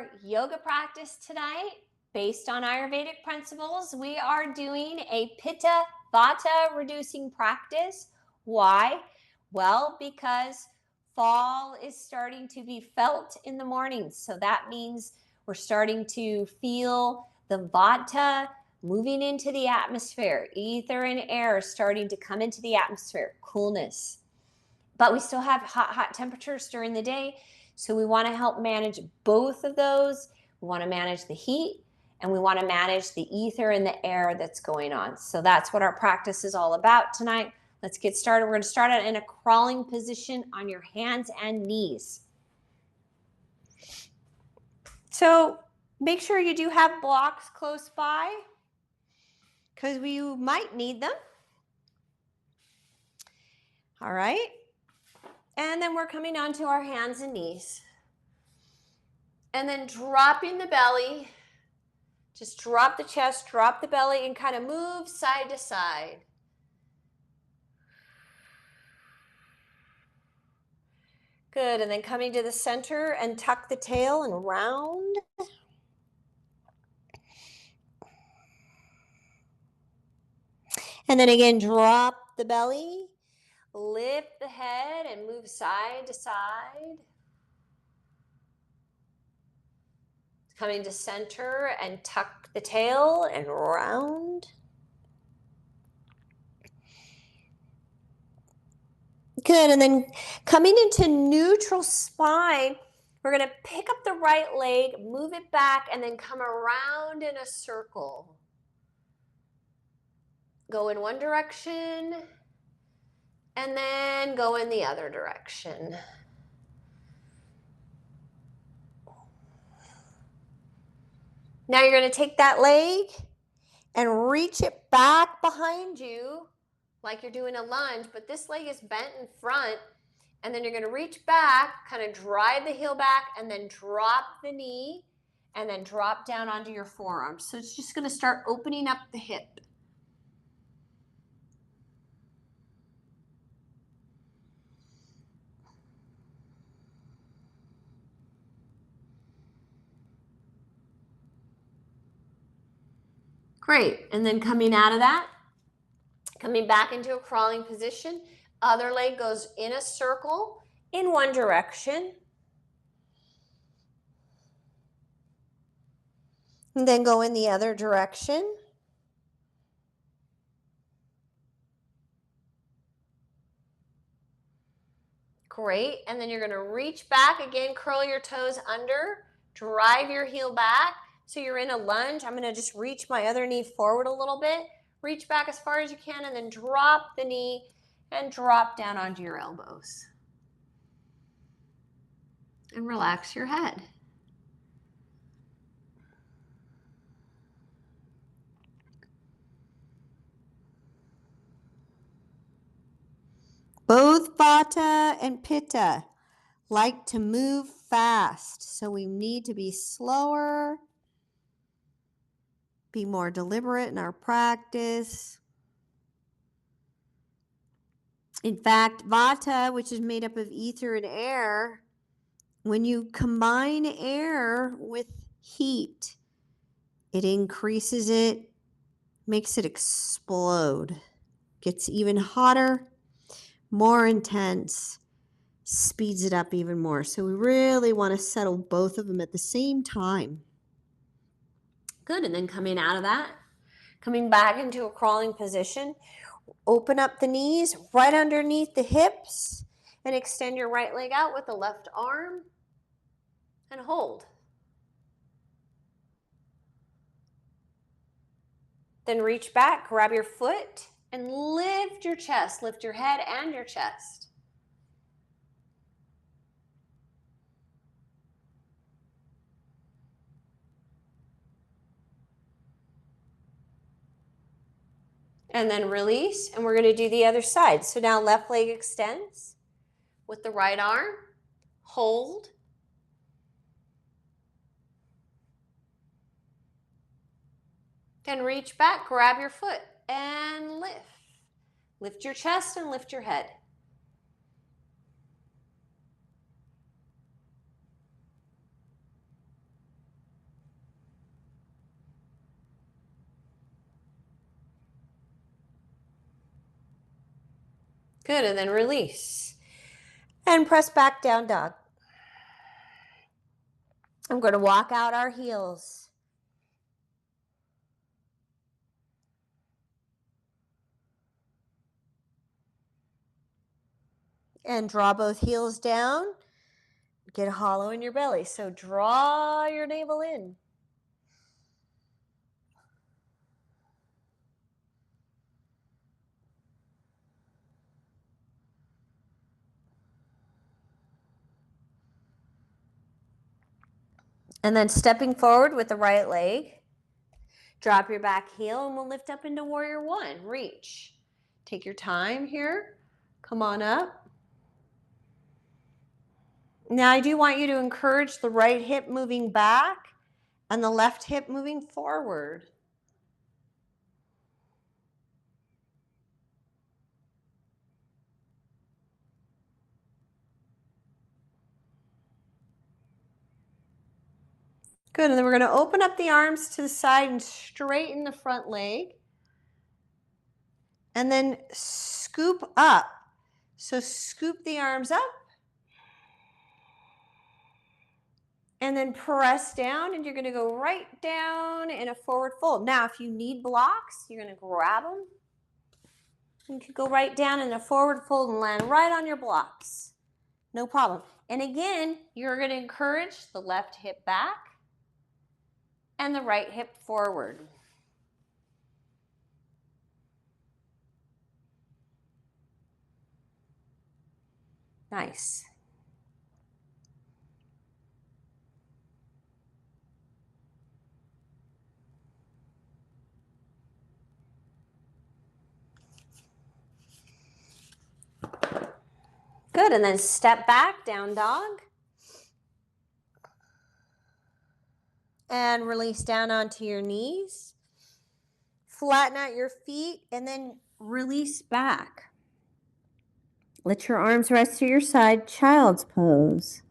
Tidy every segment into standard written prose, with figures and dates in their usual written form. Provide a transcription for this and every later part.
our yoga practice tonight, based on Ayurvedic principles, we are doing a Pitta Vata reducing practice. Why? Well, because fall is starting to be felt in the mornings. So that means we're starting to feel the Vata moving into the atmosphere. Ether and air starting to come into the atmosphere, coolness. But we still have hot temperatures during the day. So we want to help manage both of those. We want to manage the heat and we want to manage the ether and the air that's going on. So that's what our practice is all about tonight. Let's get started. We're going to start out in a crawling position on your hands and knees. So make sure you do have blocks close by because we might need them. All right. And then we're coming onto our hands and knees. And then dropping the belly. Just drop the chest, drop the belly, and kind of move side to side. Good, and then coming to the center and tuck the tail and round. And then again, drop the belly, lift the head and move side to side. Coming to center and tuck the tail and round. Good, and then coming into neutral spine, we're going to pick up the right leg, move it back, and then come around in a circle. Go in one direction, and then go in the other direction. Now you're going to take that leg and reach it back behind you like you're doing a lunge, but this leg is bent in front. And then you're going to reach back, kind of drive the heel back, and then drop the knee, and then drop down onto your forearm. So it's just going to start opening up the hip. Great. And then coming out of that, coming back into a crawling position, other leg goes in a circle in one direction. And then go in the other direction. Great. And then you're going to reach back again, curl your toes under, drive your heel back. So you're in a lunge. I'm going to just reach my other knee forward a little bit. Reach back as far as you can and then drop the knee and drop down onto your elbows. And relax your head. Both Vata and Pitta like to move fast, so we need to be slower, be more deliberate in our practice. In fact, Vata, which is made up of ether and air, when you combine air with heat, it increases it, makes it explode, gets even hotter, more intense, speeds it up even more. So we really want to settle both of them at the same time. Good, and then coming out of that, coming back into a crawling position, open up the knees right underneath the hips and extend your right leg out with the left arm and hold. Then reach back, grab your foot and lift your chest, lift your head and your chest. And then release, and we're going to do the other side. So now left leg extends with the right arm, hold. Then reach back, grab your foot, and lift. Lift your chest and lift your head. Good, and then release. And press back down dog. I'm going to walk out our heels. And draw both heels down. Get hollow in your belly. So draw your navel in. And then stepping forward with the right leg. Drop your back heel and we'll lift up into warrior one. Reach. Take your time here. Come on up. Now I do want you to encourage the right hip moving back and the left hip moving forward. Good, and then we're going to open up the arms to the side and straighten the front leg. And then scoop up. So scoop the arms up. And then press down, and you're going to go right down in a forward fold. Now, if you need blocks, you're going to grab them. You can go right down in a forward fold and land right on your blocks. No problem. And again, you're going to encourage the left hip back and the right hip forward. Nice. Good, and then step back, down dog. And release down onto your knees. Flatten out your feet and then release back. Let your arms rest to your side, child's pose.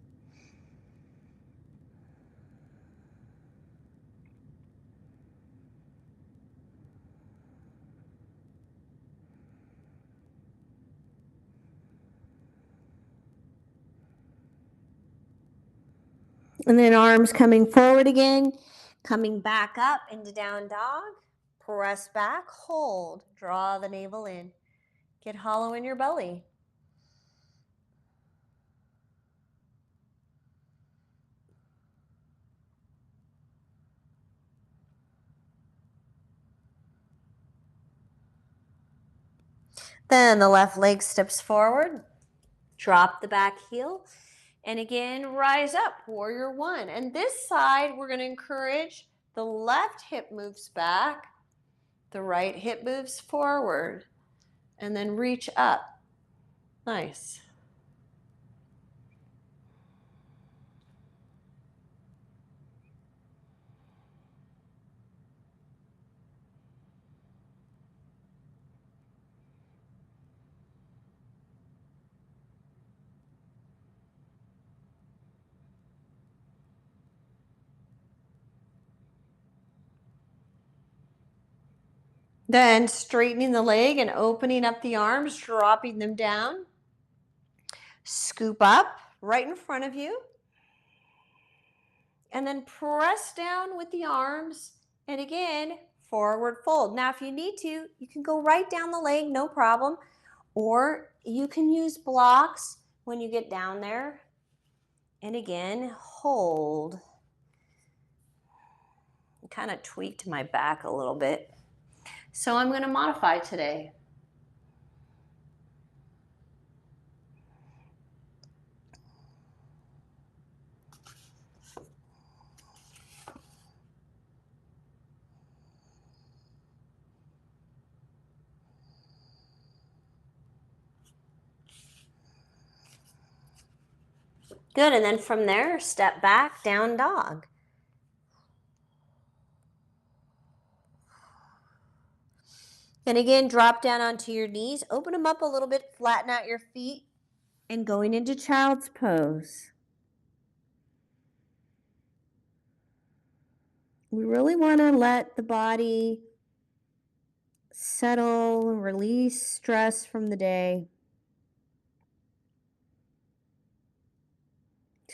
And then arms coming forward again, coming back up into down dog. Press back, hold, draw the navel in. Get hollow in your belly. Then the left leg steps forward, drop the back heel, and again, rise up, warrior one. And this side, we're going to encourage the left hip moves back, the right hip moves forward, and then reach up. Nice. Then straightening the leg and opening up the arms, dropping them down. Scoop up right in front of you. And then press down with the arms. And again, forward fold. Now, if you need to, you can go right down the leg, no problem. Or you can use blocks when you get down there. And again, hold. Kind of tweaked my back a little bit. So I'm going to modify today. Good, and then from there, step back, down dog. And again, drop down onto your knees, open them up a little bit, flatten out your feet, and going into child's pose. We really want to let the body settle, release stress from the day.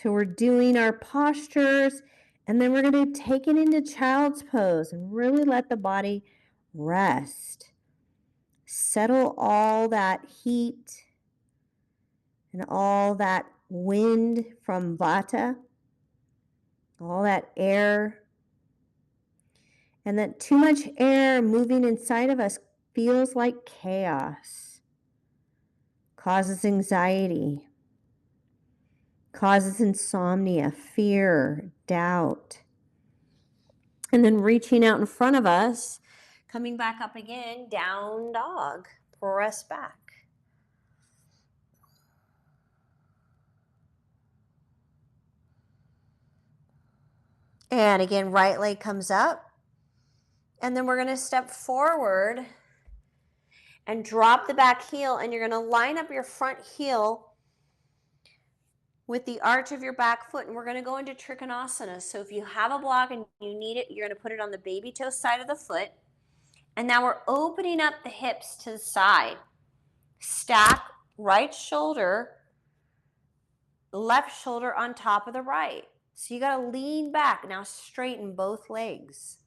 So we're doing our postures, and then we're going to take it into child's pose and really let the body rest. Settle all that heat and all that wind from Vata, all that air. And that too much air moving inside of us feels like chaos, causes anxiety, causes insomnia, fear, doubt. And then reaching out in front of us, coming back up again, down dog, press back. And again, right leg comes up. And then we're going to step forward and drop the back heel, and you're going to line up your front heel with the arch of your back foot, and we're going to go into Trikonasana. So if you have a block and you need it, you're going to put it on the baby toe side of the foot. And now we're opening up the hips to the side. Stack right shoulder, left shoulder on top of the right. So you got to lean back. Now straighten both legs.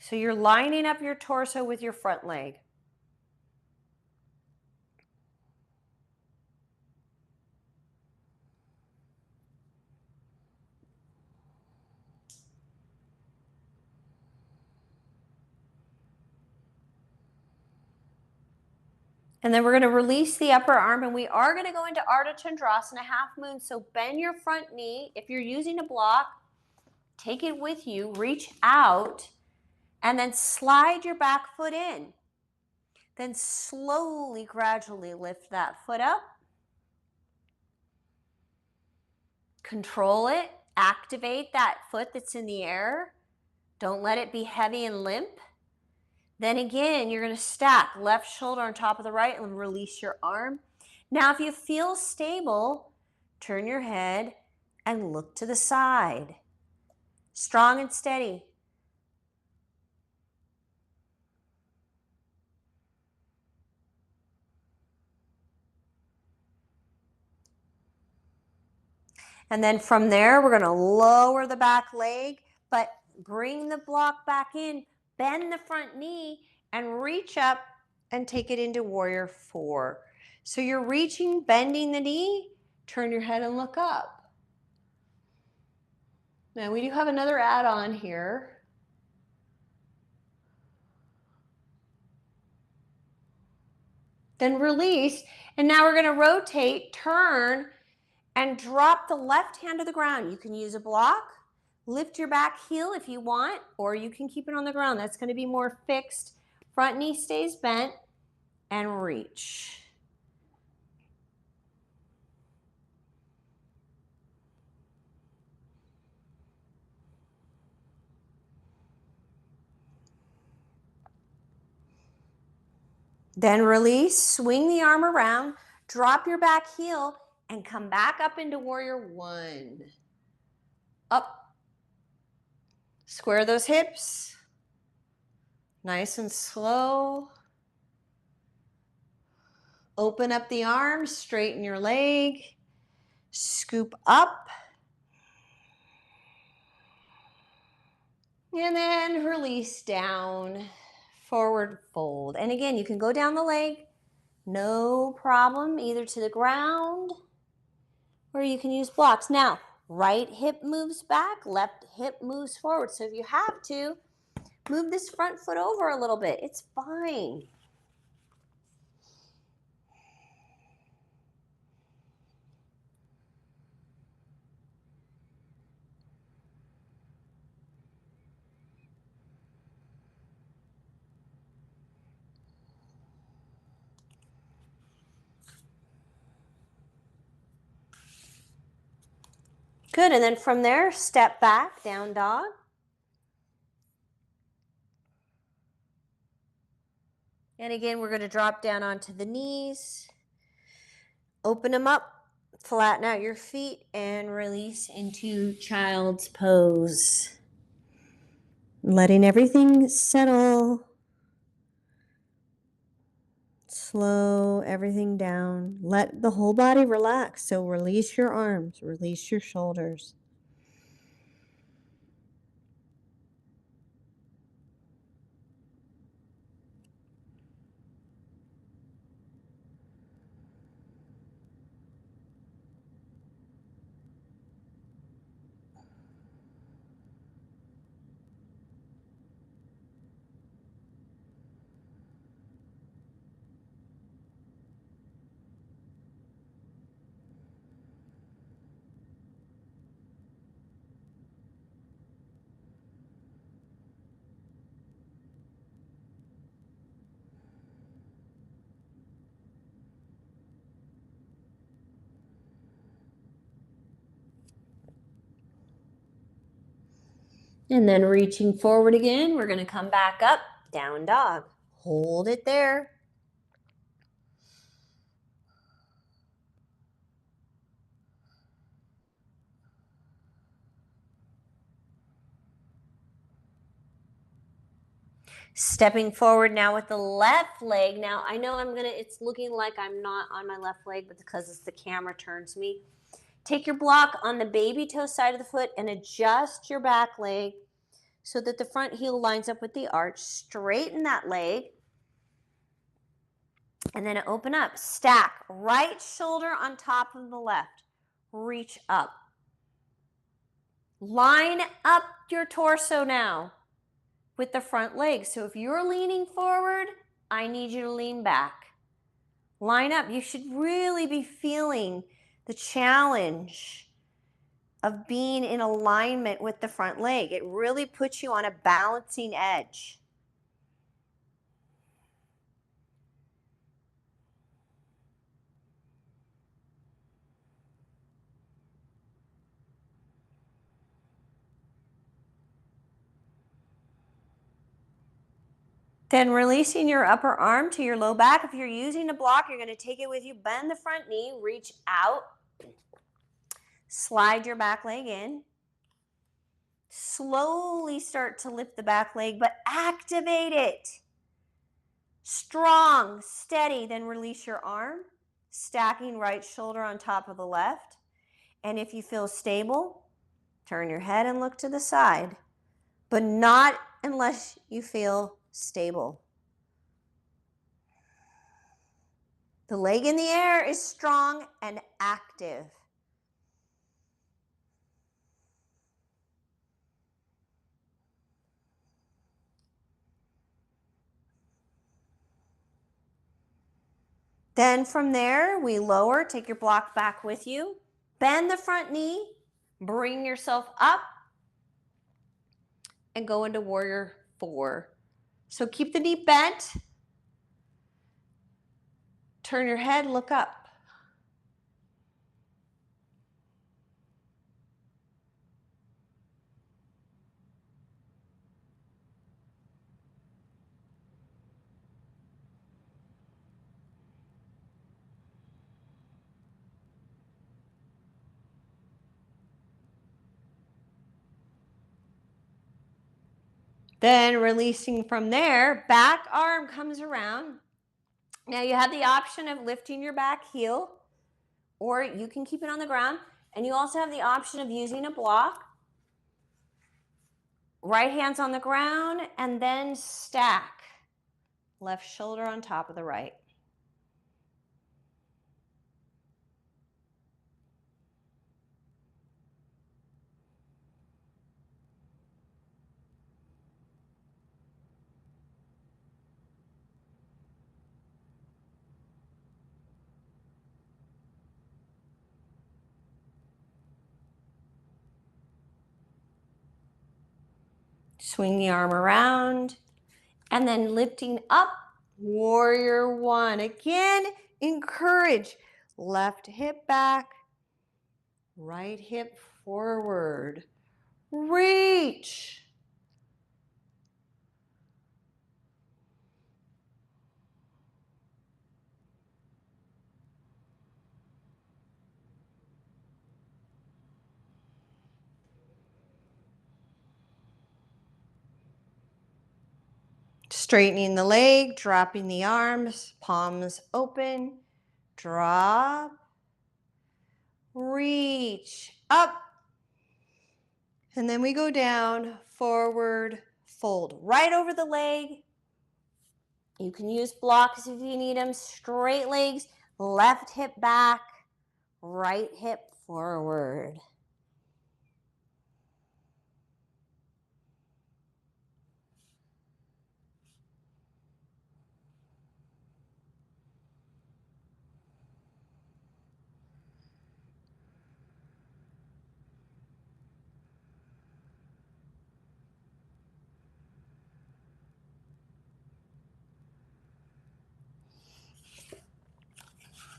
So you're lining up your torso with your front leg. And then we're going to release the upper arm, and we are going to go into Ardha Chandrasana, half moon. So bend your front knee. If you're using a block, take it with you, reach out, and then slide your back foot in. Then slowly, gradually lift that foot up. Control it. Activate that foot that's in the air. Don't let it be heavy and limp. Then again, you're going to stack left shoulder on top of the right and release your arm. Now, if you feel stable, turn your head and look to the side. Strong and steady. And then from there, we're going to lower the back leg, but bring the block back in, bend the front knee, and reach up and take it into warrior 4. So you're reaching, bending the knee, turn your head and look up. Now we do have another add-on here. Then release, and now we're going to rotate, turn, and drop the left hand to the ground. You can use a block, lift your back heel if you want, or you can keep it on the ground. That's going to be more fixed. Front knee stays bent, and reach. Then release, swing the arm around, drop your back heel, and come back up into warrior 1. Up. Square those hips. Nice and slow. Open up the arms, straighten your leg. Scoop up. And then release down. Forward fold. And again, you can go down the leg. No problem, either to the ground or you can use blocks. Now, right hip moves back, left hip moves forward. So if you have to, move this front foot over a little bit. It's fine. Good, and then from there, step back, down dog. And again, we're going to drop down onto the knees. Open them up, flatten out your feet, and release into child's pose. Letting everything settle. slow everything down. Let the whole body relax. So release your arms, release your shoulders. And then reaching forward again, we're going to come back up, down dog. Hold it there. Stepping forward now with the left leg. Now, I know it's looking like I'm not on my left leg, but because it's the camera turns me. Take your block on the baby toe side of the foot and adjust your back leg so that the front heel lines up with the arch. Straighten that leg. And then open up. Stack right shoulder on top of the left. Reach up. Line up your torso now with the front leg. So if you're leaning forward, I need you to lean back. Line up. You should really be feeling the challenge of being in alignment with the front leg. It really puts you on a balancing edge. Then releasing your upper arm to your low back. If you're using a block, you're going to take it with you. Bend the front knee, reach out. Slide your back leg in. Slowly start to lift the back leg, but activate it. Strong, steady. Then release your arm, stacking right shoulder on top of the left. And if you feel stable, turn your head and look to the side, but not unless you feel stable. The leg in the air is strong and active. Then from there, we lower, take your block back with you. Bend the front knee, bring yourself up, and go into warrior 4. So keep the knee bent. Turn your head, look up. Then releasing from there, back arm comes around. Now you have the option of lifting your back heel, or you can keep it on the ground. And you also have the option of using a block. Right hand's on the ground, and then stack. Left shoulder on top of the right. Swing the arm around, and then lifting up, warrior 1. Again, encourage. Left hip back, right hip forward. Reach. Straightening the leg, dropping the arms, palms open, drop, reach, up, and then we go down, forward, fold right over the leg. You can use blocks if you need them. Straight legs, left hip back, right hip forward.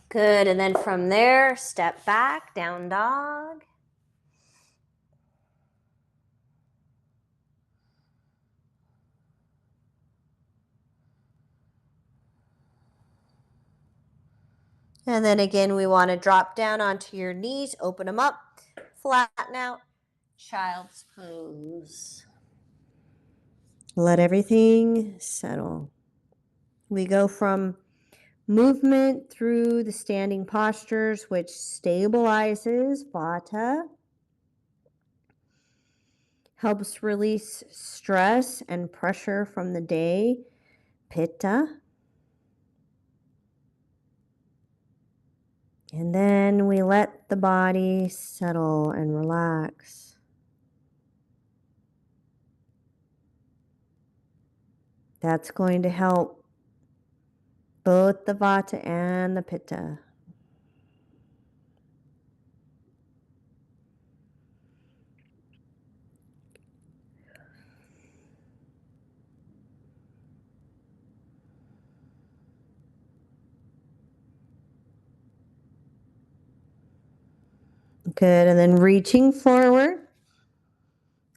Good, and then from there, step back, down dog. And then again, we want to drop down onto your knees, open them up, flatten out, child's pose. Let everything settle. We go from movement through the standing postures, which stabilizes Vata, helps release stress and pressure from the day, Pitta. And then we let the body settle and relax. That's going to help both the Vata and the Pitta. Good, and then reaching forward,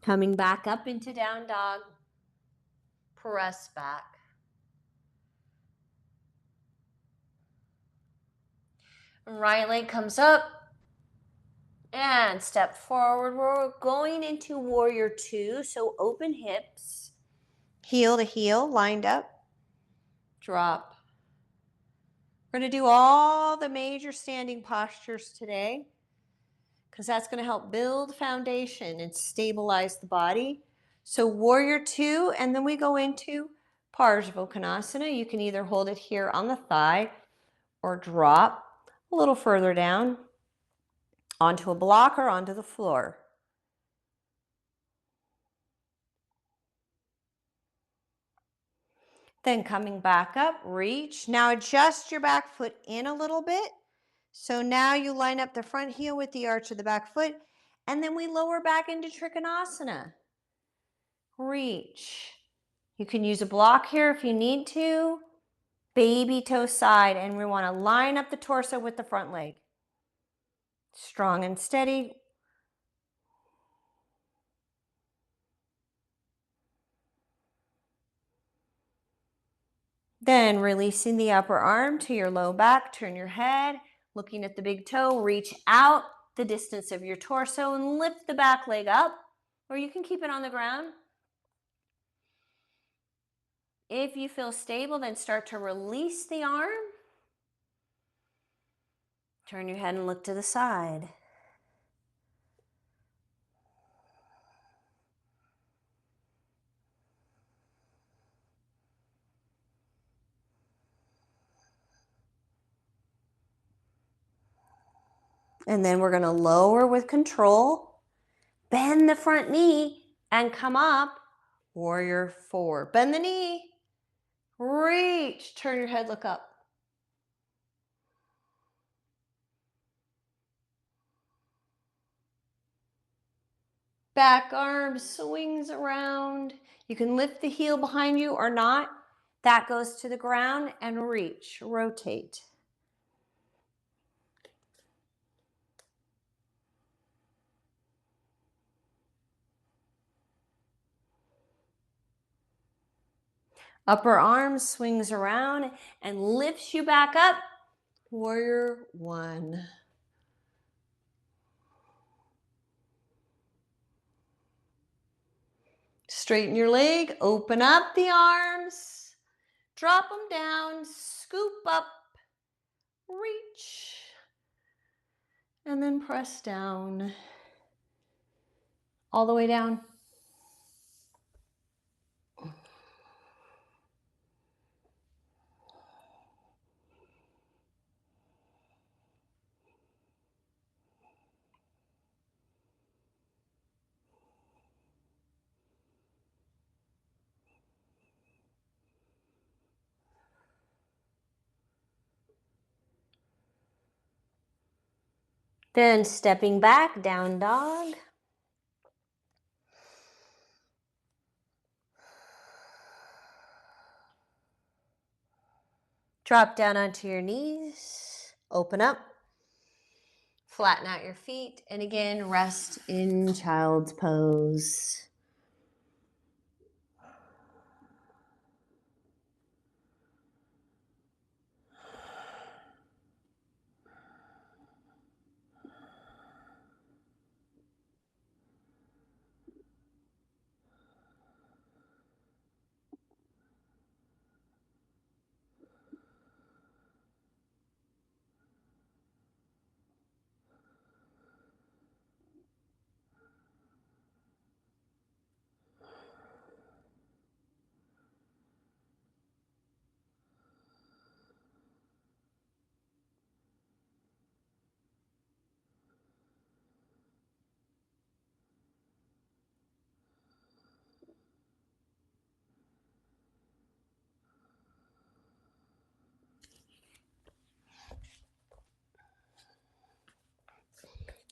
coming back up into down dog, press back. Right leg comes up and step forward. We're going into warrior two, so open hips, heel to heel, lined up, drop. We're going to do all the major standing postures today because that's going to help build foundation and stabilize the body. So warrior two, and then we go into Parsvakonasana. You can either hold it here on the thigh or drop a little further down onto a block or onto the floor. Then coming back up, reach. Now adjust your back foot in a little bit. So now you line up the front heel with the arch of the back foot, and then we lower back into Trikonasana. Reach. You can use a block here if you need to. Baby toe side, and we want to line up the torso with the front leg. Strong and steady. Then releasing the upper arm to your low back, turn your head, looking at the big toe, reach out the distance of your torso and lift the back leg up, or you can keep it on the ground. If you feel stable, then start to release the arm. Turn your head and look to the side. And then we're going to lower with control, bend the front knee, and come up, warrior four. Bend the knee, reach, turn your head, look up. Back arm swings around. You can lift the heel behind you or not. That goes to the ground and reach, rotate. Upper arm swings around and lifts you back up. Warrior one. Straighten your leg, open up the arms, drop them down, scoop up, reach, and then press down, all the way down. Then stepping back, down dog. Drop down onto your knees, open up, flatten out your feet, and again, rest in child's pose.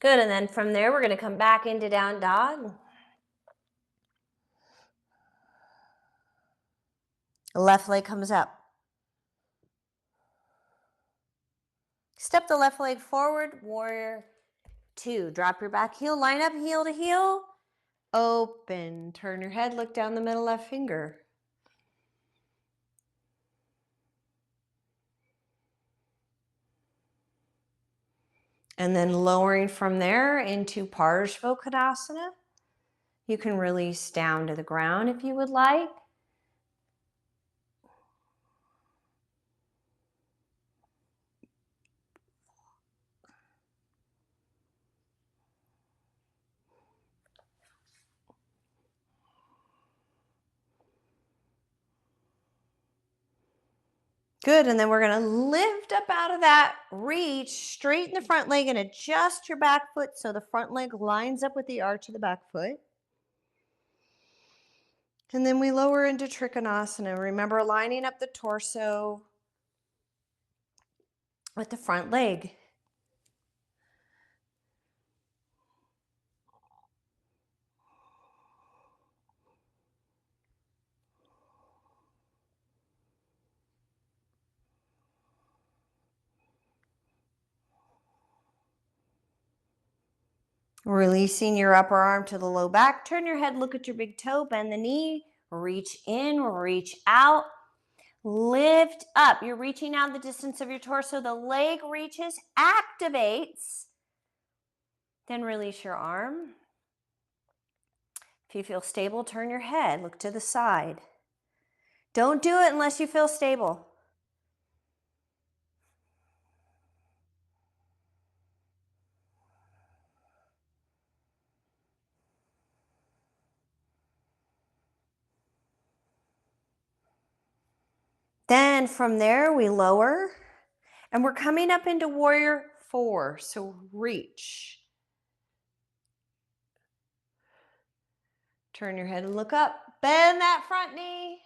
Good, and then from there, we're going to come back into down dog. Left leg comes up. Step the left leg forward, warrior two. Drop your back heel, line up heel to heel. Open, turn your head, look down the middle left finger. And then lowering from there into Parshvottanasana. You can release down to the ground if you would like. Good, and then we're going to lift up out of that, reach, straighten the front leg and adjust your back foot so the front leg lines up with the arch of the back foot. And then we lower into Trikonasana. Remember lining up the torso with the front leg. Releasing your upper arm to the low back. Turn your head, look at your big toe, bend the knee, reach in, reach out, lift up. You're reaching out the distance of your torso. The leg reaches, activates. Then release your arm. If you feel stable, turn your head, look to the side. Don't do it unless you feel stable. Then from there, we lower and we're coming up into warrior four. So reach. Turn your head and look up. Bend that front knee.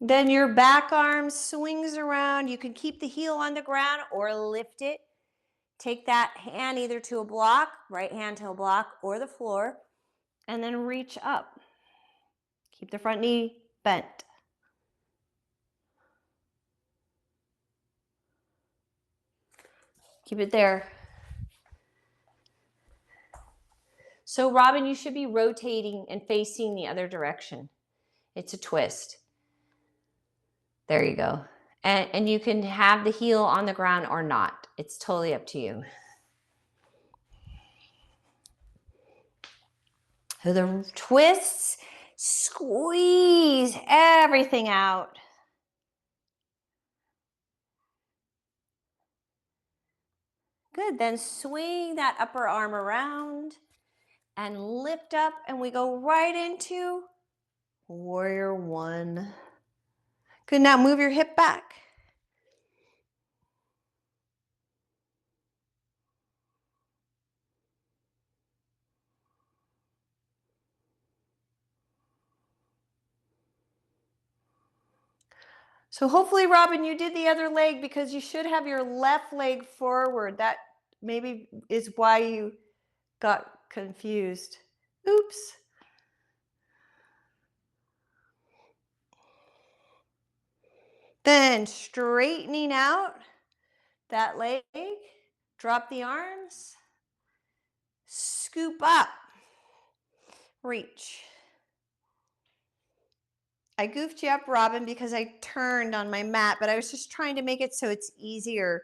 Then your back arm swings around. You can keep the heel on the ground or lift it. Take that hand either to a block, right hand to a block, or the floor, and then reach up. Keep the front knee bent. Keep it there. So Robin, you should be rotating and facing the other direction. It's a twist. There you go. And you can have the heel on the ground or not. It's totally up to you. So the twists, squeeze everything out. Good, then swing that upper arm around and lift up, and we go right into warrior one. Good, now move your hip back. So hopefully, Robin, you did the other leg because you should have your left leg forward. That maybe is why you got confused. Oops. Then straightening out that leg, drop the arms, scoop up, reach. I goofed you up, Robin, because I turned on my mat, but I was just trying to make it so it's easier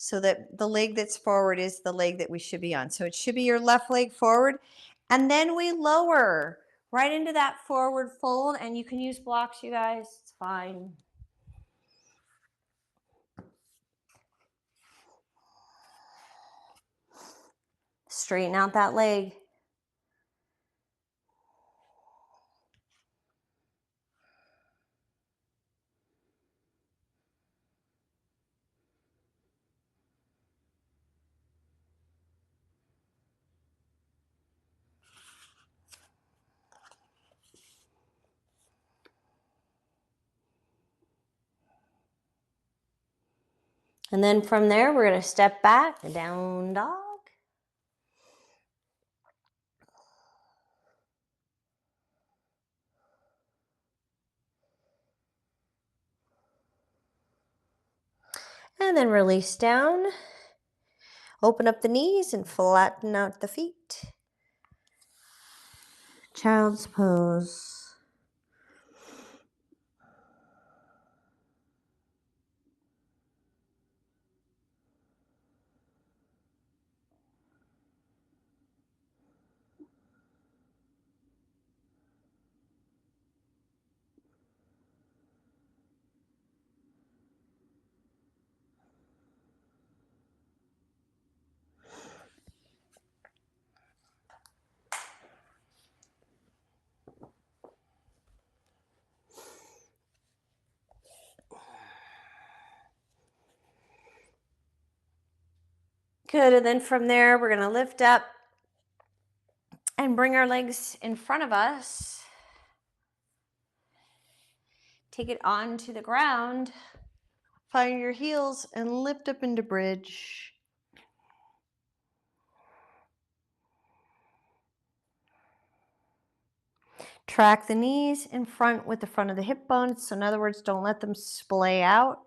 so that the leg that's forward is the leg that we should be on. So it should be your left leg forward. And then we lower right into that forward fold, and you can use blocks, you guys. It's fine. Straighten out that leg. And then from there, we're going to step back, down dog. And then release down. Open up the knees and flatten out the feet. Child's pose. Good, and then from there, we're going to lift up and bring our legs in front of us. Take it onto the ground. Find your heels and lift up into bridge. Track the knees in front with the front of the hip bones. So in other words, don't let them splay out.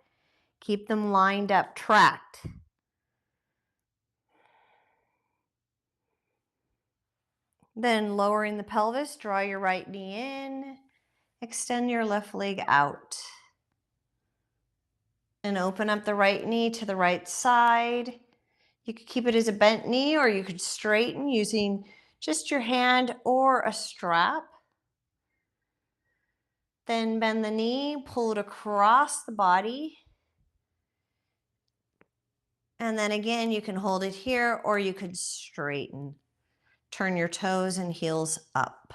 Keep them lined up, tracked. Then lowering the pelvis, draw your right knee in, extend your left leg out. And open up the right knee to the right side. You could keep it as a bent knee, or you could straighten using just your hand or a strap. Then bend the knee, pull it across the body. And then again, you can hold it here, or you could straighten. Turn your toes and heels up.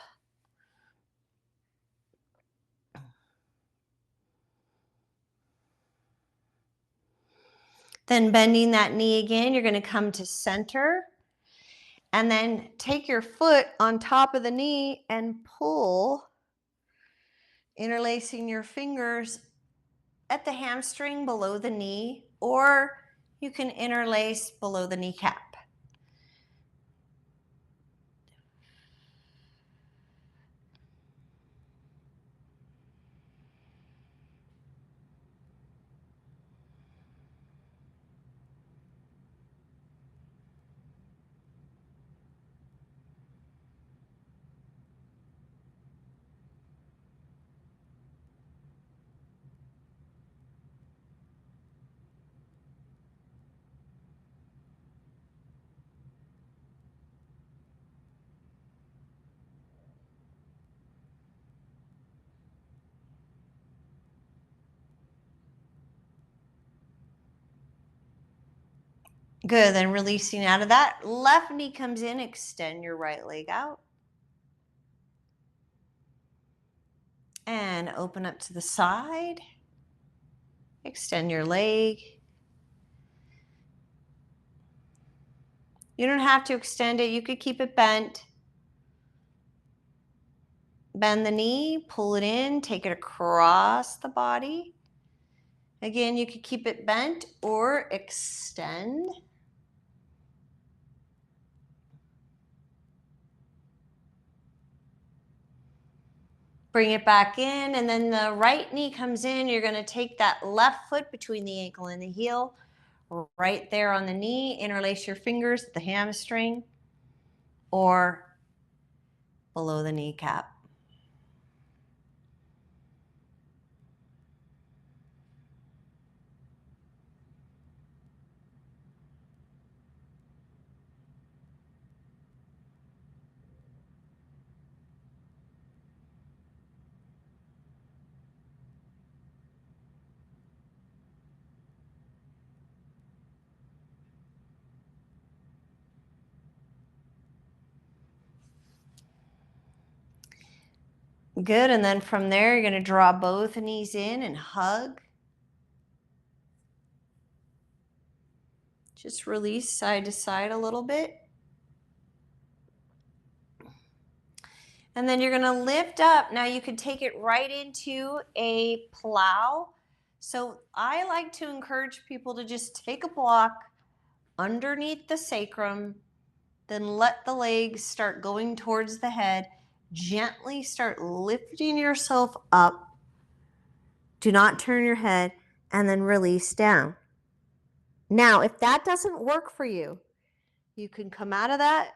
Then bending that knee again, you're going to come to center. And then take your foot on top of the knee and pull, interlacing your fingers at the hamstring below the knee, or you can interlace below the kneecap. Good, then releasing out of that. Left knee comes in, extend your right leg out. And open up to the side. Extend your leg. You don't have to extend it. You could keep it bent. Bend the knee, pull it in, take it across the body. Again, you could keep it bent or extend. Bring it back in, and then the right knee comes in. You're going to take that left foot between the ankle and the heel, right there on the knee. Interlace your fingers at the hamstring or below the kneecap. Good, and then from there, you're going to draw both knees in and hug. Just release side to side a little bit. And then you're going to lift up. Now you can take it right into a plow. So I like to encourage people to just take a block underneath the sacrum, then let the legs start going towards the head. Gently start lifting yourself up. Do not turn your head, and then release down. Now, if that doesn't work for you, you can come out of that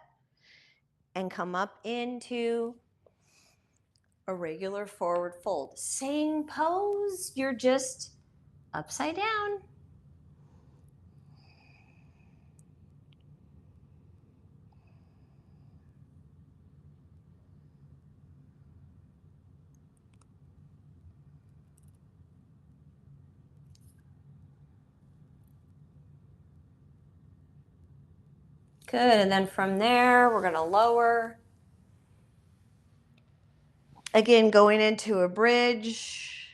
and come up into a regular forward fold. Same pose, you're just upside down. Good, and then from there, we're gonna lower. Again, going into a bridge.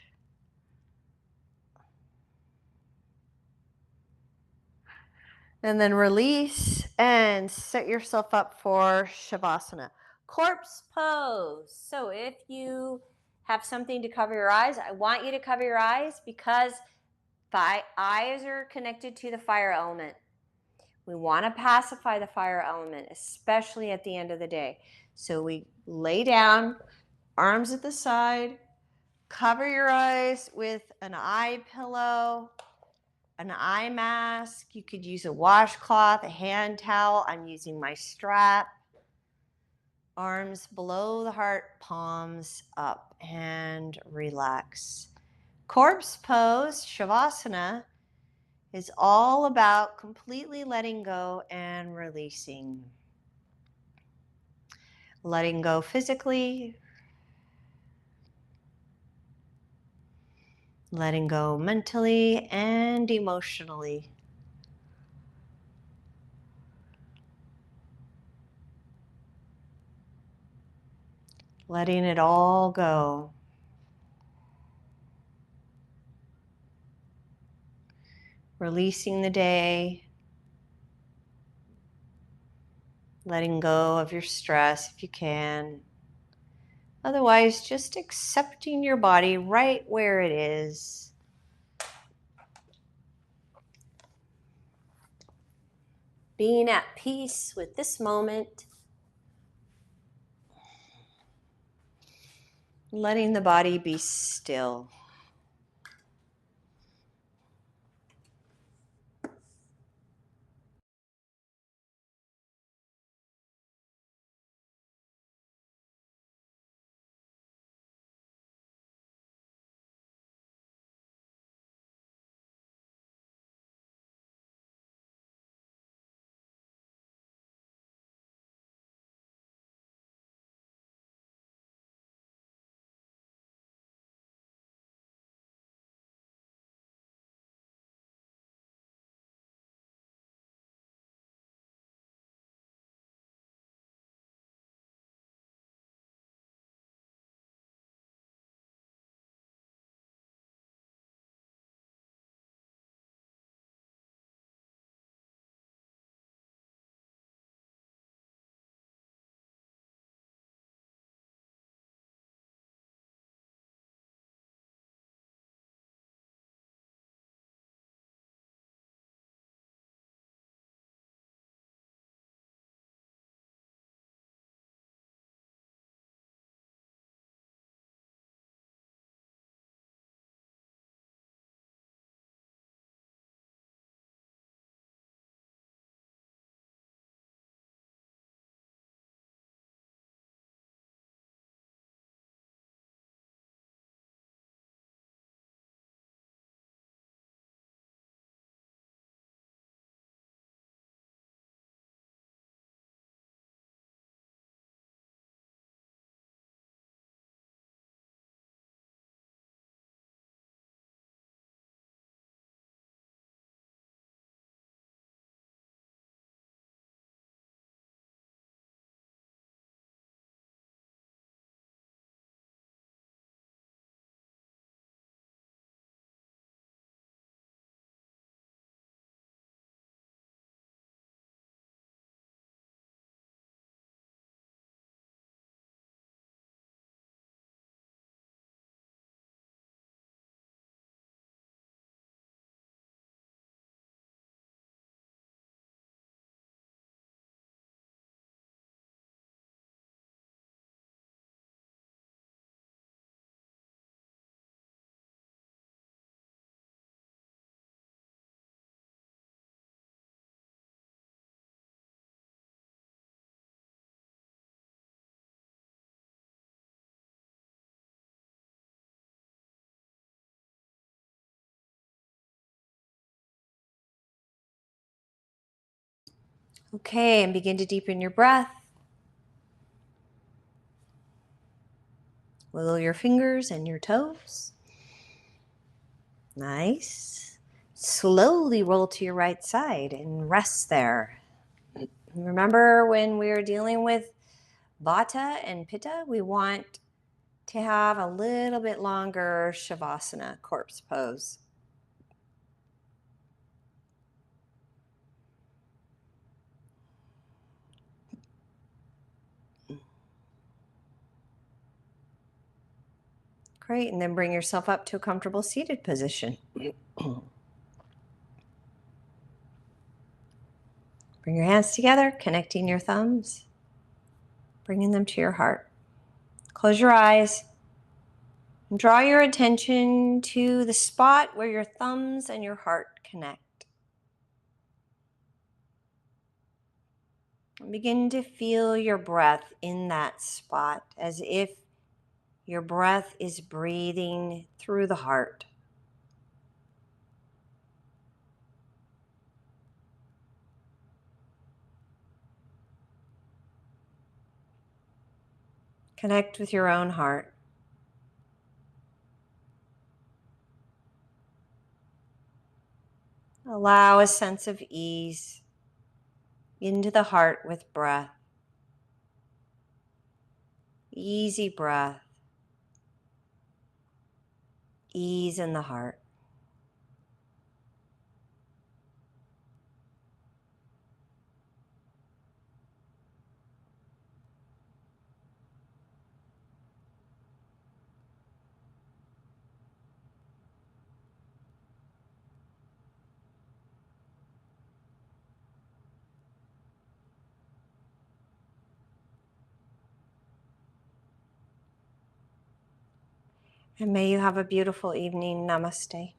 And then release and set yourself up for Shavasana. Corpse pose. So if you have something to cover your eyes, I want you to cover your eyes because eyes are connected to the fire element. We want to pacify the fire element, especially at the end of the day. So we lay down, arms at the side, cover your eyes with an eye pillow, an eye mask. You could use a washcloth, a hand towel. I'm using my strap. Arms below the heart, palms up, and relax. Corpse pose, Shavasana, is all about completely letting go and releasing. Letting go physically, letting go mentally and emotionally. Letting it all go. Releasing the day. Letting go of your stress if you can. Otherwise, just accepting your body right where it is. Being at peace with this moment. Letting the body be still. Okay, and begin to deepen your breath. Wiggle your fingers and your toes. Nice. Slowly roll to your right side and rest there. Remember when we were dealing with Vata and Pitta, we want to have a little bit longer Shavasana, corpse pose. Great, and then bring yourself up to a comfortable seated position. Bring your hands together, connecting your thumbs, bringing them to your heart. Close your eyes and draw your attention to the spot where your thumbs and your heart connect. And begin to feel your breath in that spot as if your breath is breathing through the heart. Connect with your own heart. Allow a sense of ease into the heart with breath. Easy breath. Ease in the heart. And may you have a beautiful evening. Namaste.